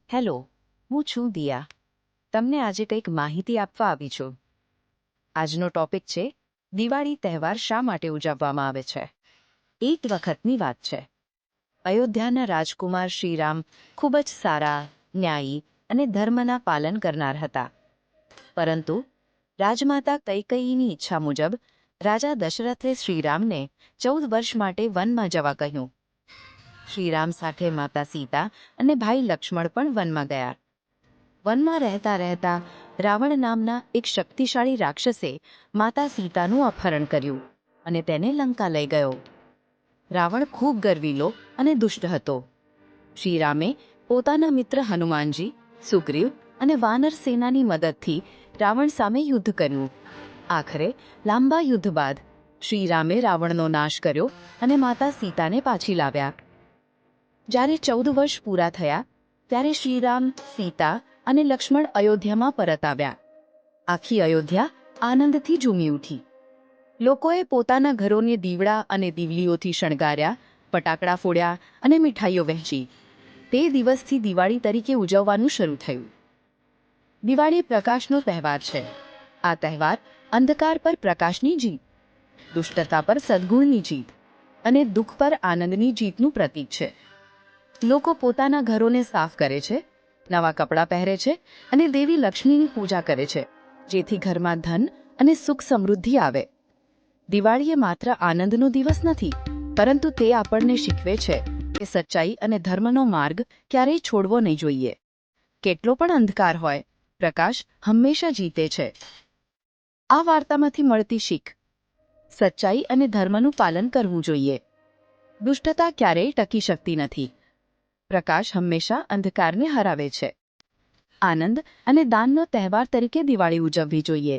Hello, હું છું દિયા. તમને આજે કંઈક માહિતી આપવા આવી છું. આજનો ટોપિક છે દિવાળી તહેવાર શા માટે ઉજવવામાં આવે છે. એક વખતની વાત છે. અયોધ્યાના રાજકુમાર શ્રીરામ ખૂબ જ સારા, ન્યાયી અને ધર્મના પાલન કરનાર હતા. પરંતુ રાજમાતા કૈકેયીની ઈચ્છા મુજબ રાજા દશરથે શ્રીરામને 14 વર્ષ માટે વનમાં જવા કહ્યું. શ્રીરામ સાથે માતા સીતા અને ભાઈ લક્ષ્મણ પણ વનમાં ગયા. વનમાં રહેતા રહેતા રાવણ નામના એક શક્તિશાળી રાક્ષસે માતા સીતાનું અપહરણ કર્યું અને તેને લંકા લઈ ગયો. રાવણ ખૂબ ગર્વીલો અને દુષ્ટ હતો. શ્રીરામે પોતાના મિત્ર હનુમાનજી, સુગ્રીવ અને વાનર સેનાની મદદથી રાવણ સામે યુદ્ધ કર્યું. આખરે લાંબા યુદ્ધ બાદ શ્રીરામે રાવણનો નાશ કર્યો અને માતા સીતાને પાછી લાવ્યા. જ્યારે 14 વર્ષ પૂરા થયા ત્યારે શ્રીરામ, સીતા અને લક્ષ્મણ અયોધ્યામાં પરત આવ્યા. આખી અયોધ્યા આનંદથી ઝૂમી ઉઠી. લોકોએ પોતાના ઘરોને દીવડા અને દીવલીઓથી શણગાર્યા, ફટાકડા ફોડ્યા અને મીઠાઈઓ વહેંચી. તે દિવસથી દિવાળી તરીકે ઉજવવાનું શરૂ થયું. દિવાળી પ્રકાશનો તહેવાર છે. આ તહેવાર અંધકાર પર પ્રકાશની જીત, દુષ્ટતા પર સદ્ગુણની જીત અને દુઃખ પર આનંદની જીતનું પ્રતીક છે. લોકો પોતાના ઘરોને સાફ કરે છે, નવા કપડાં પહેરે છે અને દેવી લક્ષ્મીની પૂજા કરે છે, જેથી ઘરમાં ધન અને સુખ સમૃદ્ધિ આવે. દિવાળી એ માત્ર આનંદનો દિવસ નથી, પરંતુ તે આપણને શીખવે છે કે સચ્ચાઈ અને ધર્મનો માર્ગ ક્યારેય છોડવો નહીં જોઈએ. કેટલો પણ અંધકાર હોય, પ્રકાશ હંમેશા જીતે છે. આ વાર્તામાંથી મળતી શીખ: સચ્ચાઈ અને ધર્મનું પાલન કરવું જોઈએ. દુષ્ટતા ક્યારેય ટકી શકતી નથી. પ્રકાશ હંમેશા અંધકારને હરાવે છે. આનંદ અને દાનનો તહેવાર તરીકે દિવાળી ઉજવવી જોઈએ.